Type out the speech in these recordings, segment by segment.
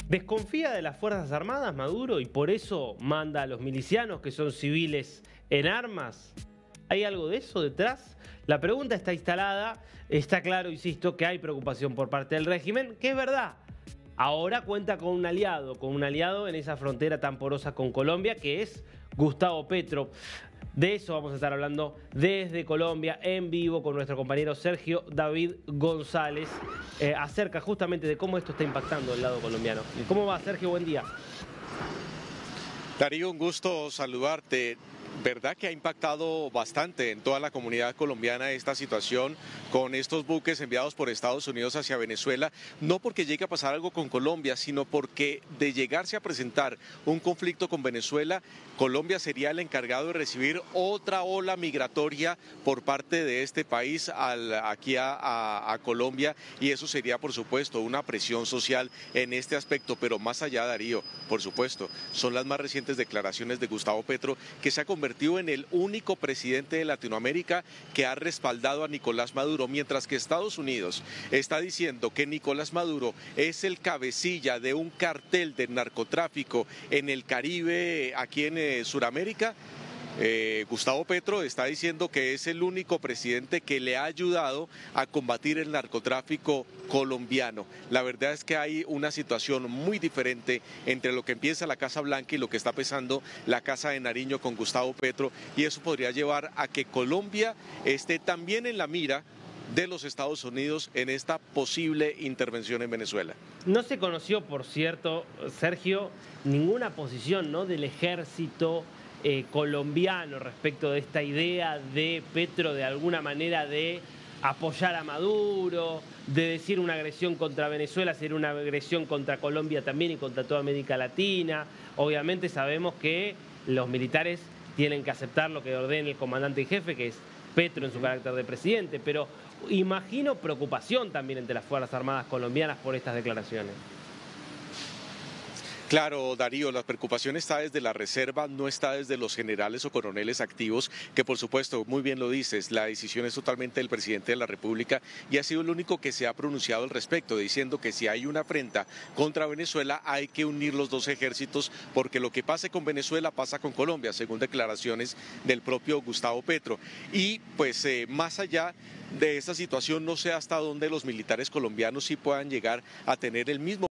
¿Desconfía de las Fuerzas Armadas Maduro y por eso manda a los milicianos que son civiles en armas? ¿Hay algo de eso detrás? La pregunta está instalada, está claro, insisto, que hay preocupación por parte del régimen, que es verdad. Ahora cuenta con un aliado en esa frontera tan porosa con Colombia, que es Gustavo Petro. De eso vamos a estar hablando desde Colombia, en vivo, con nuestro compañero Sergio David González, acerca justamente de cómo esto está impactando el lado colombiano. ¿Cómo va, Sergio? Buen día. Darío, un gusto saludarte. Verdad que ha impactado bastante en toda la comunidad colombiana esta situación con estos buques enviados por Estados Unidos hacia Venezuela, no porque llegue a pasar algo con Colombia, sino porque de llegarse a presentar un conflicto con Venezuela, Colombia sería el encargado de recibir otra ola migratoria por parte de este país aquí a Colombia, y eso sería, por supuesto, una presión social en este aspecto. Pero más allá, Darío, por supuesto, son las más recientes declaraciones de Gustavo Petro, que se ha convertido en el único presidente de Latinoamérica que ha respaldado a Nicolás Maduro, mientras que Estados Unidos está diciendo que Nicolás Maduro es el cabecilla de un cartel de narcotráfico en el Caribe, aquí en Sudamérica. Gustavo Petro está diciendo que es el único presidente que le ha ayudado a combatir el narcotráfico colombiano. La verdad es que hay una situación muy diferente entre lo que empieza la Casa Blanca y lo que está pesando la Casa de Nariño con Gustavo Petro, y eso podría llevar a que Colombia esté también en la mira de los Estados Unidos en esta posible intervención en Venezuela. No se conoció, por cierto, Sergio, ninguna posición, ¿no?, del ejército colombiano respecto de esta idea de Petro de alguna manera de apoyar a Maduro, de decir una agresión contra Venezuela sería una agresión contra Colombia también y contra toda América Latina. Obviamente sabemos que los militares tienen que aceptar lo que ordene el comandante en jefe, que es Petro en su carácter de presidente, pero imagino preocupación también entre las Fuerzas Armadas colombianas por estas declaraciones. Claro, Darío, la preocupación está desde la reserva, no está desde los generales o coroneles activos, que por supuesto, muy bien lo dices, la decisión es totalmente del presidente de la República y ha sido el único que se ha pronunciado al respecto, diciendo que si hay una afrenta contra Venezuela hay que unir los dos ejércitos, porque lo que pase con Venezuela pasa con Colombia, según declaraciones del propio Gustavo Petro. Y pues más allá de esta situación, no sé hasta dónde los militares colombianos sí puedan llegar a tener el mismo,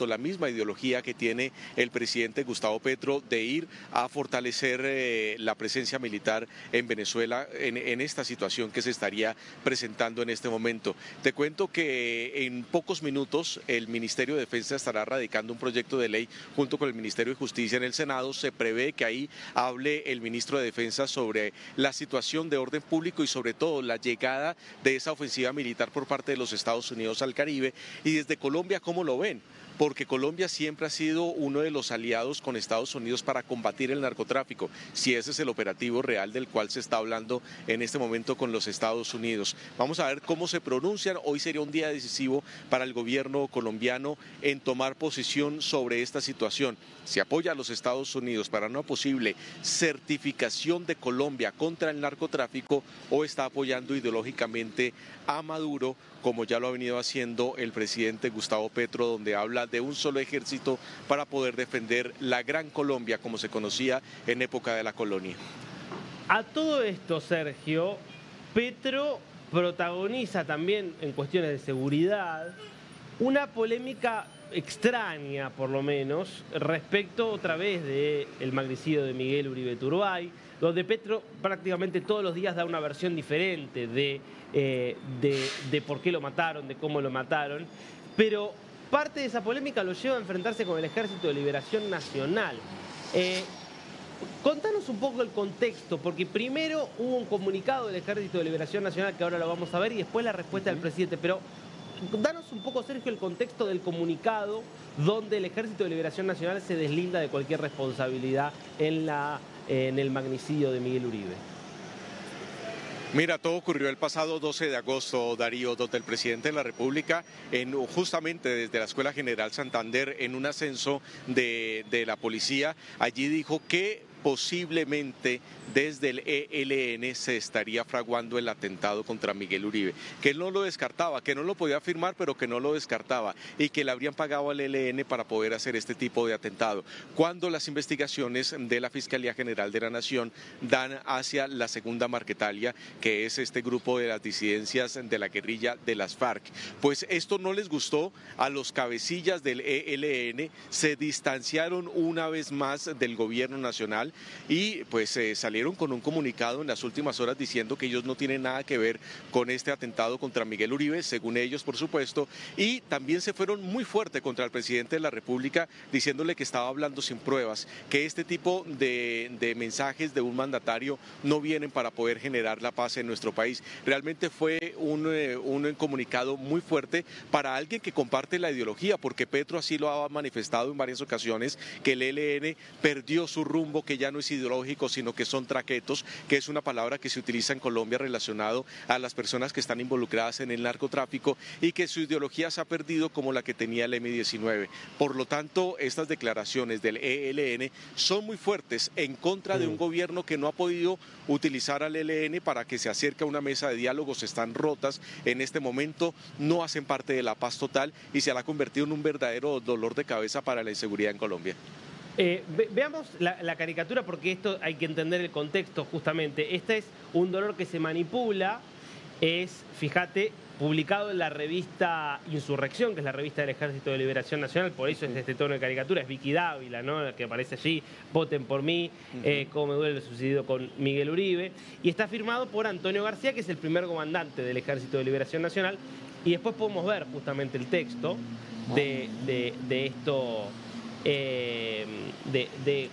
la misma ideología que tiene el presidente Gustavo Petro de ir a fortalecer la presencia militar en Venezuela en esta situación que se estaría presentando en este momento. Te cuento que en pocos minutos el Ministerio de Defensa estará radicando un proyecto de ley junto con el Ministerio de Justicia en el Senado. Se prevé que ahí hable el ministro de Defensa sobre la situación de orden público y sobre todo la llegada de esa ofensiva militar por parte de los Estados Unidos al Caribe. Y desde Colombia, ¿cómo lo ven? Porque Colombia siempre ha sido uno de los aliados con Estados Unidos para combatir el narcotráfico, si ese es el operativo real del cual se está hablando en este momento con los Estados Unidos. Vamos a ver cómo se pronuncian. Hoy sería un día decisivo para el gobierno colombiano en tomar posición sobre esta situación. Si apoya a los Estados Unidos para una posible certificación de Colombia contra el narcotráfico, o está apoyando ideológicamente a Maduro, como ya lo ha venido haciendo el presidente Gustavo Petro, donde habla de un solo ejército para poder defender la Gran Colombia, como se conocía en época de la colonia. A todo esto, Sergio, Petro protagoniza también en cuestiones de seguridad una polémica extraña, por lo menos, respecto otra vez del magnicidio de Miguel Uribe Turbay, donde Petro prácticamente todos los días da una versión diferente de por qué lo mataron, de cómo lo mataron, pero parte de esa polémica lo lleva a enfrentarse con el Ejército de Liberación Nacional. Contanos un poco el contexto, porque primero hubo un comunicado del Ejército de Liberación Nacional, que ahora lo vamos a ver, y después la respuesta del presidente, pero danos un poco, Sergio, el contexto del comunicado donde el Ejército de Liberación Nacional se deslinda de cualquier responsabilidad en el magnicidio de Miguel Uribe. Mira, todo ocurrió el pasado 12 de agosto, Darío, donde el presidente de la República, justamente desde la Escuela General Santander, en un ascenso de la policía, allí dijo que posiblemente desde el ELN se estaría fraguando el atentado contra Miguel Uribe, que él no lo descartaba, que no lo podía afirmar, pero que no lo descartaba, y que le habrían pagado al ELN para poder hacer este tipo de atentado, cuando las investigaciones de la Fiscalía General de la Nación dan hacia la segunda Marquetalia, que es este grupo de las disidencias de la guerrilla de las FARC. Pues esto no les gustó a los cabecillas del ELN, se distanciaron una vez más del gobierno nacional y pues salieron con un comunicado en las últimas horas diciendo que ellos no tienen nada que ver con este atentado contra Miguel Uribe, según ellos por supuesto, y también se fueron muy fuerte contra el presidente de la República diciéndole que estaba hablando sin pruebas, que este tipo de mensajes de un mandatario no vienen para poder generar la paz en nuestro país. Realmente fue un comunicado muy fuerte para alguien que comparte la ideología, porque Petro así lo ha manifestado en varias ocasiones, que el ELN perdió su rumbo, que ya no es ideológico, sino que son traquetos, que es una palabra que se utiliza en Colombia relacionado a las personas que están involucradas en el narcotráfico y que su ideología se ha perdido como la que tenía el M-19. Por lo tanto, estas declaraciones del ELN son muy fuertes en contra de un gobierno que no ha podido utilizar al ELN para que se acerque a una mesa de diálogos, están rotas en este momento, no hacen parte de la paz total y se ha convertido en un verdadero dolor de cabeza para la inseguridad en Colombia. Veamos la caricatura, porque esto hay que entender el contexto justamente. Este es un dolor que se manipula, es, fíjate, publicado en la revista Insurrección, que es la revista del Ejército de Liberación Nacional, por eso es este tono de caricatura, es Vicky Dávila, ¿no?, la que aparece allí, voten por mí, cómo me duele lo sucedido con Miguel Uribe, y está firmado por Antonio García, que es el primer comandante del Ejército de Liberación Nacional, y después podemos ver justamente el texto de esto,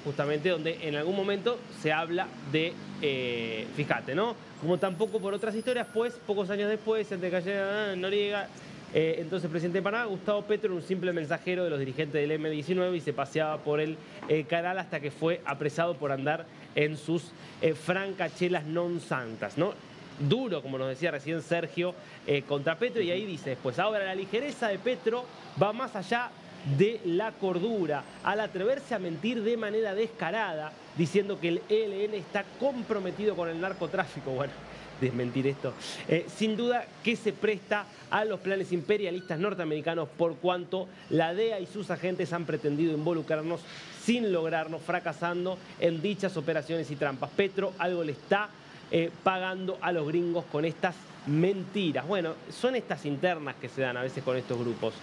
justamente donde en algún momento se habla de, fíjate, ¿no? Como tampoco por otras historias, pues, pocos años después, antes de que cayera Noriega, entonces presidente de Panamá, Gustavo Petro, era un simple mensajero de los dirigentes del M-19 y se paseaba por el canal hasta que fue apresado por andar en sus francachelas non santas, ¿no? Duro, como nos decía recién Sergio, contra Petro, y ahí dice después, ahora la ligereza de Petro va más allá de la cordura, al atreverse a mentir de manera descarada, diciendo que el ELN está comprometido con el narcotráfico. Bueno, desmentir esto. Sin duda que se presta a los planes imperialistas norteamericanos, por cuanto la DEA y sus agentes han pretendido involucrarnos sin lograrlo, fracasando en dichas operaciones y trampas. Petro algo le está pagando a los gringos con estas mentiras. Bueno, son estas internas que se dan a veces con estos grupos.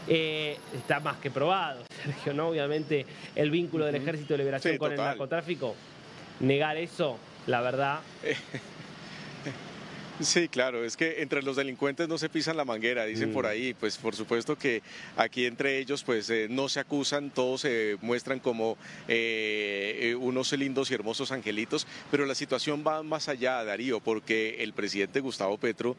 Está más que probado, Sergio, ¿no? Obviamente el vínculo del Ejército de Liberación con el narcotráfico, negar eso, la verdad... Sí, claro, es que entre los delincuentes no se pisan la manguera, dicen por ahí, pues por supuesto que aquí entre ellos pues no se acusan, todos se muestran como unos lindos y hermosos angelitos, pero la situación va más allá, Darío, porque el presidente Gustavo Petro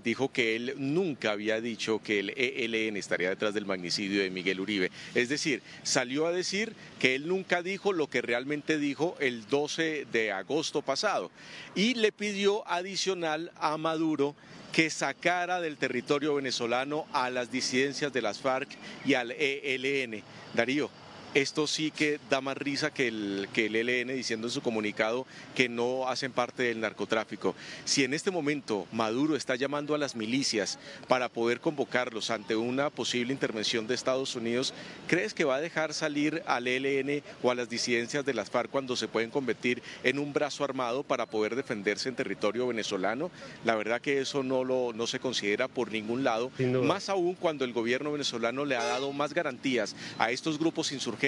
dijo que él nunca había dicho que el ELN estaría detrás del magnicidio de Miguel Uribe, es decir, salió a decir que él nunca dijo lo que realmente dijo el 12 de agosto pasado y le pidió adicional a Maduro que sacara del territorio venezolano a las disidencias de las FARC y al ELN. Darío, esto sí que da más risa que el ELN diciendo en su comunicado que no hacen parte del narcotráfico. Si en este momento Maduro está llamando a las milicias para poder convocarlos ante una posible intervención de Estados Unidos, ¿crees que va a dejar salir al ELN o a las disidencias de las FARC cuando se pueden convertir en un brazo armado para poder defenderse en territorio venezolano? La verdad que eso no se considera por ningún lado, más aún cuando el gobierno venezolano le ha dado más garantías a estos grupos insurgentes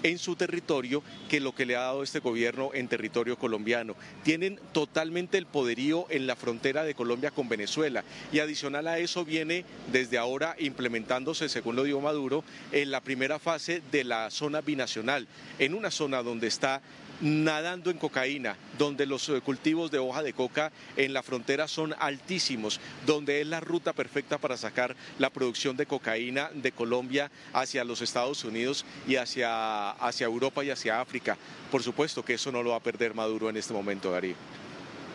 en su territorio que lo que le ha dado este gobierno en territorio colombiano. Tienen totalmente el poderío en la frontera de Colombia con Venezuela y adicional a eso viene desde ahora implementándose, según lo dijo Maduro, en la primera fase de la zona binacional, en una zona donde está nadando en cocaína, donde los cultivos de hoja de coca en la frontera son altísimos, donde es la ruta perfecta para sacar la producción de cocaína de Colombia hacia los Estados Unidos y hacia Europa y hacia África. Por supuesto que eso no lo va a perder Maduro en este momento, Darío.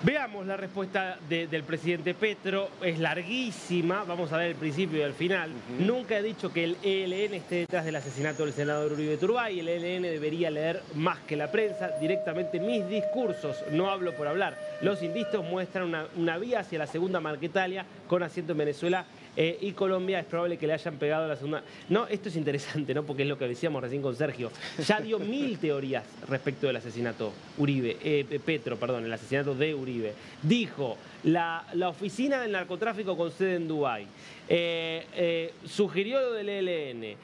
Veamos la respuesta del presidente Petro, es larguísima, vamos a ver el principio y el final. Nunca he dicho que el ELN esté detrás del asesinato del senador Uribe Turbay, el ELN debería leer más que la prensa, directamente mis discursos, no hablo por hablar. Los indicios muestran una vía hacia la segunda Marquetalia con asiento en Venezuela y Colombia. Es probable que le hayan pegado a la segunda. No, esto es interesante, ¿no? Porque es lo que decíamos recién con Sergio. Ya dio 1000 teorías respecto del asesinato Petro, perdón, el asesinato de Uribe. Dijo, la oficina del narcotráfico con sede en Dubái. Sugirió lo del ELN.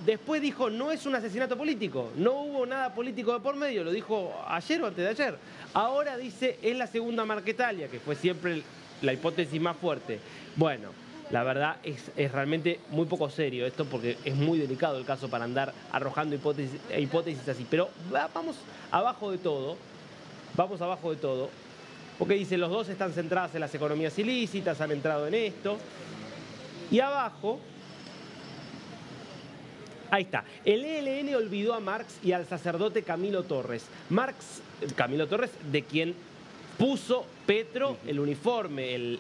Después dijo, no es un asesinato político, no hubo nada político de por medio, lo dijo ayer o antes de ayer. Ahora dice, es la segunda Marquetalia, que fue siempre la hipótesis más fuerte. Bueno, la verdad es realmente muy poco serio esto, porque es muy delicado el caso para andar arrojando hipótesis así. Pero vamos abajo de todo, porque dice, los dos están centrados en las economías ilícitas, han entrado en esto. Y abajo, ahí está, el ELN olvidó a Marx y al sacerdote Camilo Torres. Camilo Torres, de quien puso Petro el uniforme,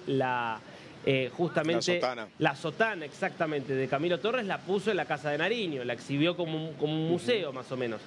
justamente la sotana, exactamente, de Camilo Torres, la puso en la Casa de Nariño, la exhibió como un museo más o menos.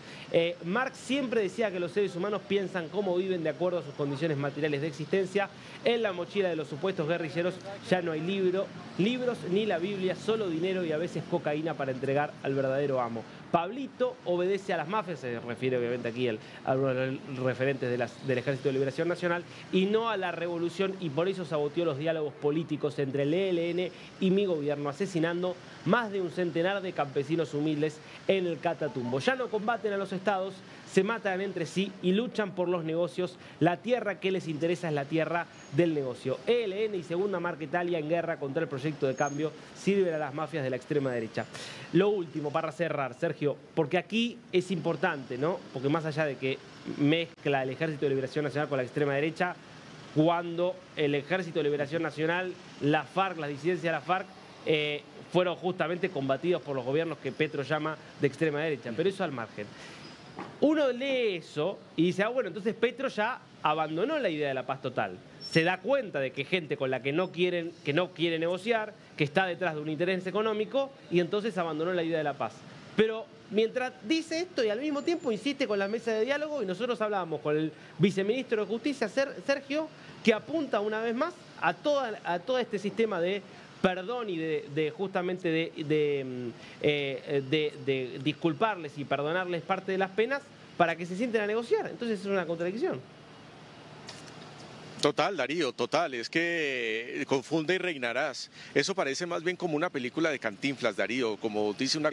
Marx siempre decía que los seres humanos piensan cómo viven de acuerdo a sus condiciones materiales de existencia. En la mochila de los supuestos guerrilleros ya no hay libros ni la Biblia, solo dinero y a veces cocaína para entregar al verdadero amo. Pablito obedece a las mafias, se refiere obviamente aquí a uno de los referentes del Ejército de Liberación Nacional, y no a la revolución, y por eso saboteó los diálogos políticos entre el ELN y mi gobierno, asesinando más de un centenar de campesinos humildes en el Catatumbo. Ya no combaten a los estados, se matan entre sí y luchan por los negocios. La tierra que les interesa es la tierra del negocio. ELN y segunda Marquetalia en guerra contra el proyecto de cambio sirven a las mafias de la extrema derecha. Lo último, para cerrar, Sergio, porque aquí es importante, ¿no? Porque más allá de que mezcla el Ejército de Liberación Nacional con la extrema derecha, cuando el Ejército de Liberación Nacional, la FARC, las disidencias de la FARC, fueron justamente combatidos por los gobiernos que Petro llama de extrema derecha, pero eso al margen. Uno lee eso y dice, bueno, entonces Petro ya abandonó la idea de la paz total. Se da cuenta de que gente con la que no quiere negociar, que está detrás de un interés económico, y entonces abandonó la idea de la paz. Pero mientras dice esto y al mismo tiempo insiste con la mesa de diálogo, y nosotros hablábamos con el viceministro de Justicia, Sergio, que apunta una vez más a todo este sistema de perdón y justamente de disculparles y perdonarles parte de las penas para que se sienten a negociar. Entonces es una contradicción. Total, Darío, total, es que confunde y reinarás. Eso parece más bien como una película de Cantinflas, Darío, como dice una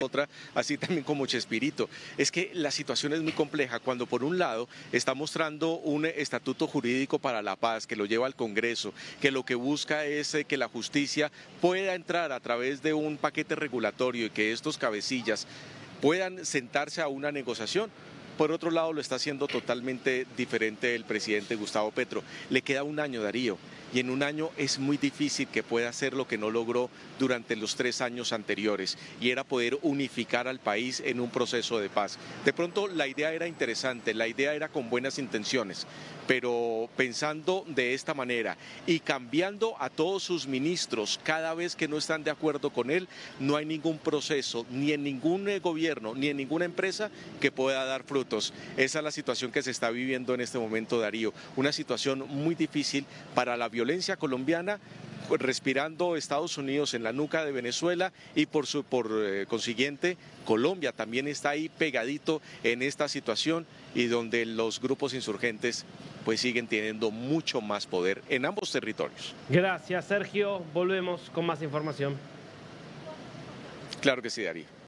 otra, así también como Chespirito. Es que la situación es muy compleja cuando por un lado está mostrando un estatuto jurídico para la paz que lo lleva al Congreso, que lo que busca es que la justicia pueda entrar a través de un paquete regulatorio y que estos cabecillas puedan sentarse a una negociación. Por otro lado, lo está haciendo totalmente diferente el presidente Gustavo Petro. Le queda un año, Darío, y en un año es muy difícil que pueda hacer lo que no logró durante los 3 años anteriores, y era poder unificar al país en un proceso de paz. De pronto la idea era interesante, la idea era con buenas intenciones, pero pensando de esta manera y cambiando a todos sus ministros cada vez que no están de acuerdo con él, no hay ningún proceso, ni en ningún gobierno, ni en ninguna empresa que pueda dar frutos. Esa es la situación que se está viviendo en este momento, Darío. Una situación muy difícil para la violencia colombiana, respirando Estados Unidos en la nuca de Venezuela, y por consiguiente Colombia también está ahí pegadito en esta situación, y donde los grupos insurgentes pues siguen teniendo mucho más poder en ambos territorios. Gracias, Sergio. Volvemos con más información. Claro que sí, Darío.